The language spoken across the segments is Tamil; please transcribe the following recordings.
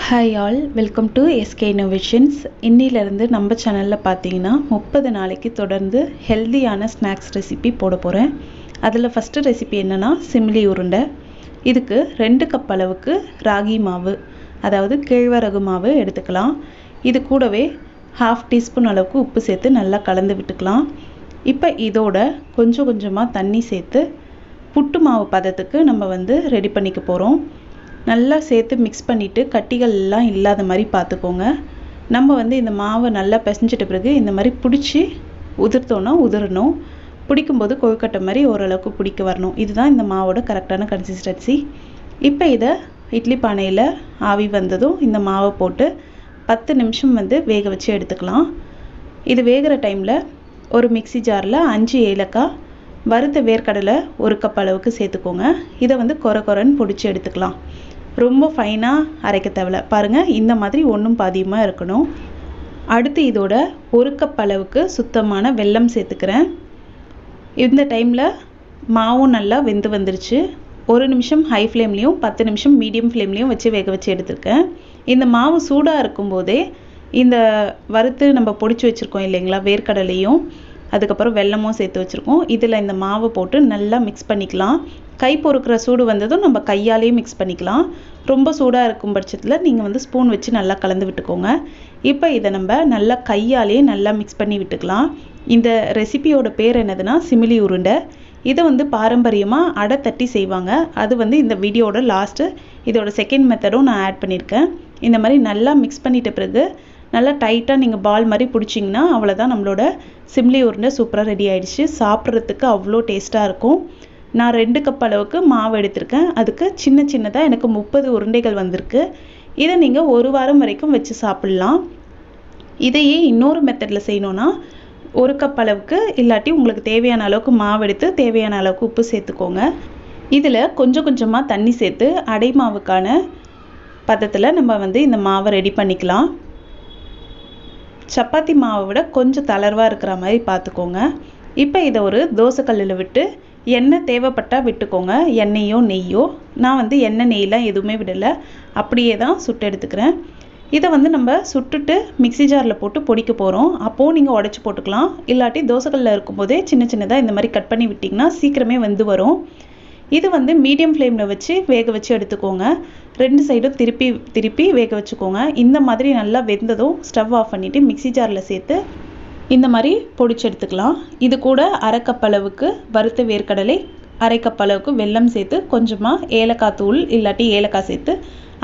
Hi all, welcome to SK innovations. இன்னிலிருந்து நம்ம சேனலில் பார்த்தீங்கன்னா 30 நாளைக்கு தொடர்ந்து ஹெல்தியான ஸ்நாக்ஸ் ரெசிபி போட போகிறேன். அதில் ஃபஸ்ட்டு ரெசிபி என்னென்னா சிமிலி உருண்டை. இதுக்கு 2 கப் அளவுக்கு ராகி மாவு, அதாவது கேழ்வரகு மாவு எடுத்துக்கலாம். இது கூடவே 1/2 டீஸ்பூன் அளவுக்கு உப்பு சேர்த்து நல்லா கலந்து விட்டுக்கலாம். இப்போ இதோட கொஞ்சம் கொஞ்சமாக தண்ணி சேர்த்து புட்டு மாவு பதத்துக்கு நம்ம ரெடி பண்ணிக்க போகிறோம். நல்லா சேர்த்து மிக்ஸ் பண்ணிவிட்டு கட்டிகள் எல்லாம் இல்லாத மாதிரி பார்த்துக்கோங்க. நம்ம இந்த மாவை நல்லா பிசைஞ்சிட்ட பிறகு இந்த மாதிரி பிடிச்சி உதிர்த்தோன்னா உதிரணும். பிடிக்கும்போது கொழுக்கட்டை மாதிரி ஓரளவுக்கு பிடிக்க வரணும். இதுதான் இந்த மாவோட கரெக்டான கன்சிஸ்டன்சி. இப்போ இதை இட்லி பானையில் ஆவி வந்ததும் இந்த மாவை போட்டு 10 நிமிஷம் வேக வச்சு எடுத்துக்கலாம். இது வேகிற டைமில் ஒரு மிக்சி ஜாரில் 5 ஏலக்காய், வறுத்த வேர்க்கடலை 1 கப் அளவுக்கு சேர்த்துக்கோங்க. இதை கொர கொரன்னு பிடிச்சி எடுத்துக்கலாம். ரொம்ப ஃபைனாக அரைக்க தேவையில்ல. பாருங்கள், இந்த மாதிரி ஒன்றும் பாதியமாக இருக்கணும். அடுத்து இதோட 1 கப் அளவுக்கு சுத்தமான வெல்லம் சேர்த்துக்கிறேன். இந்த டைமில் மாவும் நல்லா வெந்து வந்துருச்சு. 1 நிமிஷம் ஹை ஃப்ளேம்லேயும் 10 நிமிஷம் மீடியம் ஃப்ளேம்லேயும் வச்சு வேக வச்சு எடுத்துருக்கேன். இந்த மாவு சூடாக இருக்கும்போதே இந்த வறுத்து நம்ம பொடிச்சு வச்சுருக்கோம் இல்லைங்களா, வேர்க்கடலையும் அதுக்கப்புறம் வெல்லமும் சேர்த்து வச்சுருக்கோம். இதில் இந்த மாவை போட்டு நல்லா மிக்ஸ் பண்ணிக்கலாம். கை பொறுக்கிற சூடு வந்ததும் நம்ம கையாலேயும் மிக்ஸ் பண்ணிக்கலாம். ரொம்ப சூடாக இருக்கும் பட்சத்தில் நீங்கள் ஸ்பூன் வச்சு நல்லா கலந்து விட்டுக்கோங்க. இப்போ இதை நம்ம நல்லா கையாலேயே நல்லா மிக்ஸ் பண்ணி விட்டுக்கலாம். இந்த ரெசிபியோட பேர் என்னதுன்னா சிமிலி உருண்டை. இதை பாரம்பரியமாக அடை தட்டி செய்வாங்க. அது இந்த வீடியோட லாஸ்ட்டு இதோட செகண்ட் மெத்தடும் நான் ஆட் பண்ணியிருக்கேன். இந்த மாதிரி நல்லா மிக்ஸ் பண்ணிட்ட பிறகு நல்லா டைட்டாக நீங்கள் பால் மாதிரி பிடிச்சிங்கன்னா அவ்வளோதான், நம்மளோட சிமிலி உருண்டை சூப்பராக ரெடி ஆகிடுச்சு. சாப்பிட்றதுக்கு அவ்வளோ டேஸ்ட்டாக இருக்கும். நான் 2 கப் அளவுக்கு மாவு எடுத்திருக்கேன். அதுக்கு சின்ன சின்னதாக எனக்கு 30 உருண்டைகள் வந்திருக்கு. இதை நீங்கள் 1 வாரம் வரைக்கும் வச்சு சாப்பிட்லாம். இதையே இன்னொரு மெத்தடில் செய்யணுன்னா 1 கப் அளவுக்கு இல்லாட்டி உங்களுக்கு தேவையான அளவுக்கு மாவு எடுத்து தேவையான அளவுக்கு உப்பு சேர்த்துக்கோங்க. இதில் கொஞ்சம் கொஞ்சமாக தண்ணி சேர்த்து அடை மாவுக்கான பதத்தில் நம்ம இந்த மாவை ரெடி பண்ணிக்கலாம். சப்பாத்தி மாவை விட கொஞ்சம் தளர்வாக இருக்கிற மாதிரி பார்த்துக்கோங்க. இப்போ இதை ஒரு தோசைக்கல்லில் விட்டு எண்ணெய் தேவைப்பட்டால் விட்டுக்கோங்க, எண்ணெயோ நெய்யோ. நான் எண்ணெய் நெய்லாம் எதுவுமே விடலை, அப்படியே தான் சுட்டு எடுத்துக்கிறேன். இதை நம்ம சுட்டுட்டு மிக்சி ஜாரில் போட்டு பொடிக்க போகிறோம். அப்போது நீங்கள் உடச்சி போட்டுக்கலாம். இல்லாட்டி தோசைக்கல்லில் இருக்கும்போதே சின்ன சின்னதாக இந்த மாதிரி கட் பண்ணி விட்டிங்கன்னா சீக்கிரமே வெந்து வரும். இது மீடியம் ஃப்ளேமில் வச்சு வேக வச்சு எடுத்துக்கோங்க. 2 சைடும் திருப்பி வேக வச்சுக்கோங்க. இந்த மாதிரி நல்லா வெந்ததும் ஸ்டவ் ஆஃப் பண்ணிவிட்டு மிக்சி ஜாரில் சேர்த்து இந்த மாதிரி பொடிச்சு எடுத்துக்கலாம். இது கூட 1/2 கப் அளவுக்கு வறுத்த வேர்க்கடலை, 1/2 கப் அளவுக்கு வெல்லம் சேர்த்து கொஞ்சமாக ஏலக்காய் தூள் இல்லாட்டி ஏலக்காய் சேர்த்து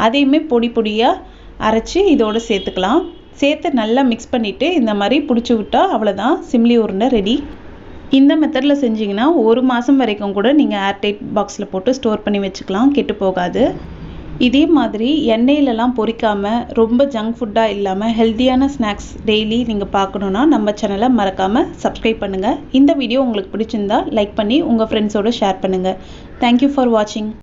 அதையுமே பொடியாக அரைச்சி இதோடு சேர்த்துக்கலாம். சேர்த்து நல்லா மிக்ஸ் பண்ணிவிட்டு இந்த மாதிரி பிடிச்சி விட்டால் அவ்வளோதான், சிமிலி உருண்டை ரெடி. இந்த மெத்தடில் செஞ்சிங்கன்னா 1 மாதம் வரைக்கும் கூட நீங்கள் ஏர்டைட் பாக்ஸில் போட்டு ஸ்டோர் பண்ணி வச்சுக்கலாம், கெட்டு போகாது. இதே மாதிரி எண்ணெயிலலாம் பொரிக்காமல் ரொம்ப ஜங்க் ஃபுட்டாக இல்லாமல் ஹெல்த்தியான ஸ்நாக்ஸ் டெய்லி நீங்கள் பார்க்கணுன்னா நம்ம சேனலை மறக்காமல் சப்ஸ்கிரைப் பண்ணுங்கள். இந்த வீடியோ உங்களுக்கு பிடிச்சிருந்தா லைக் பண்ணி உங்கள் ஃப்ரெண்ட்ஸோடு ஷேர் பண்ணுங்கள். தேங்க்யூ ஃபார் வாட்சிங்.